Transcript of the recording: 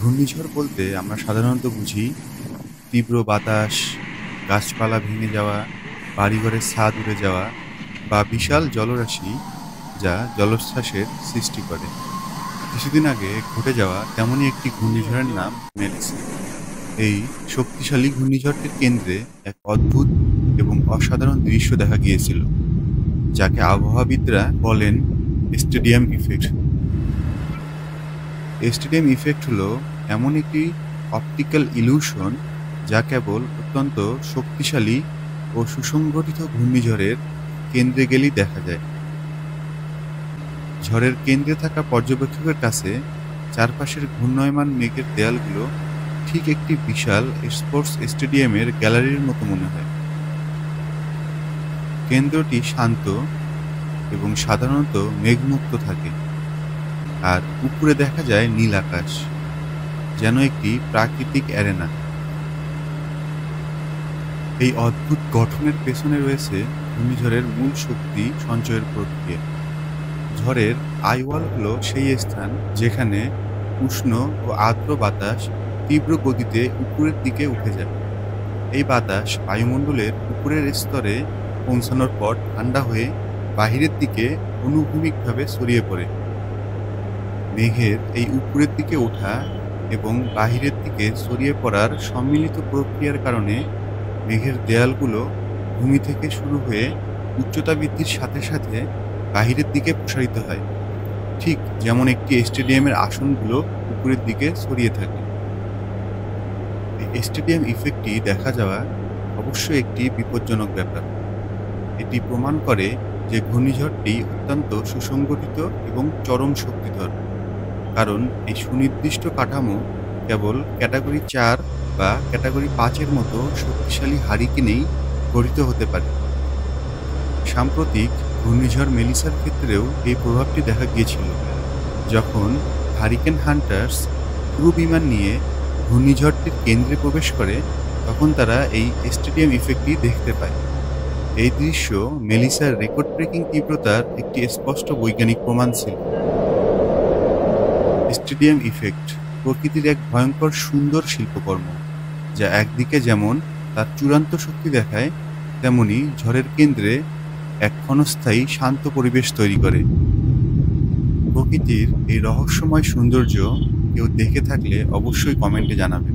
ঘূর্ণিঝড় বলতে আমরা সাধারণত বুঝি তীব্র বাতাস, গাছপালা ভেঙে যাওয়া, বাড়িঘরের ছাদ উড়ে যাওয়া বা বিশাল জলরাশি যা জলোচ্ছ্বাসের সৃষ্টি করে। কিছুদিন আগে ঘটে যাওয়া তেমনই একটি ঘূর্ণিঝড়ের নাম মেলিসা। এই শক্তিশালী ঘূর্ণিঝড়টির কেন্দ্রে এক অদ্ভুত এবং অসাধারণ দৃশ্য দেখা গিয়েছিল, যাকে আবহাওয়াবিদরা বলেন স্টেডিয়াম ইফেক্ট। স্টেডিয়াম ইফেক্ট হলো এমন একটি অপটিক্যাল ইলিউশন যা কেবল অত্যন্ত শক্তিশালী ও সুসংগঠিত ঘূর্ণিঝড়ের কেন্দ্রে গেলেই দেখা যায়। ঝড়ের কেন্দ্রে থাকা পর্যবেক্ষকের কাছে চারপাশের ঘূর্ণায়মান মেঘের দেয়ালগুলো ঠিক একটি বিশাল স্পোর্টস স্টেডিয়ামের গ্যালারির মতো মনে হয়। কেন্দ্রটি শান্ত এবং সাধারণত মেঘমুক্ত থাকে, আর উপরে দেখা যায় নীল আকাশ, যেন একটি প্রাকৃতিক অ্যারেনা। এই অদ্ভুত গঠনের পেছনে রয়েছে ঘূর্ণিঝড়ের মূল শক্তি সঞ্চয়ের প্রক্রিয়া। ঝড়ের আইওয়াল হলো সেই স্থান যেখানে উষ্ণ ও আর্দ্র বাতাস তীব্র গতিতে উপরের দিকে উঠে যায়। এই বাতাস বায়ুমণ্ডলের উপরের স্তরে পৌঁছানোর পর ঠান্ডা হয়ে বাহিরের দিকে অনুভূমিকভাবে ছড়িয়ে পড়ে। মেঘের এই উপরের দিকে ওঠা এবং বাহিরের দিকে ছড়িয়ে পড়ার সম্মিলিত প্রক্রিয়ার কারণে মেঘের দেয়ালগুলো ভূমি থেকে শুরু হয়ে উচ্চতা বৃদ্ধির সাথে সাথে বাহিরের দিকে প্রসারিত হয়, ঠিক যেমন একটি স্টেডিয়ামের আসনগুলো উপরের দিকে ছড়িয়ে থাকে। এই স্টেডিয়াম ইফেক্টটি দেখা যাওয়া অবশ্যই একটি বিপজ্জনক ব্যাপার। এটি প্রমাণ করে যে ঘূর্ণিঝড়টি অত্যন্ত সুসংগঠিত এবং চরম শক্তিধর, কারণ এই সুনির্দিষ্ট কাঠামো কেবল ক্যাটাগরি 4 বা ক্যাটাগরি 5-এর মতো শক্তিশালী হারিকেনেই গঠিত হতে পারে। সাম্প্রতিক ঘূর্ণিঝড় মেলিসার ক্ষেত্রেও এই প্রভাবটি দেখা গিয়েছিল, যখন হারিকেন হান্টার্স ক্রু বিমান নিয়ে ঘূর্ণিঝড়টির কেন্দ্রে প্রবেশ করে, তখন তারা এই স্টেডিয়াম ইফেক্টটি দেখতে পায়। এই দৃশ্য মেলিসার রেকর্ড ব্রেকিং তীব্রতার একটি স্পষ্ট বৈজ্ঞানিক প্রমাণ ছিল। স্টেডিয়াম ইফেক্ট প্রকৃতির এক ভয়ঙ্কর সুন্দর শিল্পকর্ম, যা একদিকে যেমন তার চূড়ান্ত শক্তি দেখায়, তেমনি ঝড়ের কেন্দ্রে এক ক্ষণস্থায়ী শান্ত পরিবেশ তৈরি করে। প্রকৃতির এই রহস্যময় সৌন্দর্য কেউ দেখে থাকলে অবশ্যই কমেন্টে জানাবেন।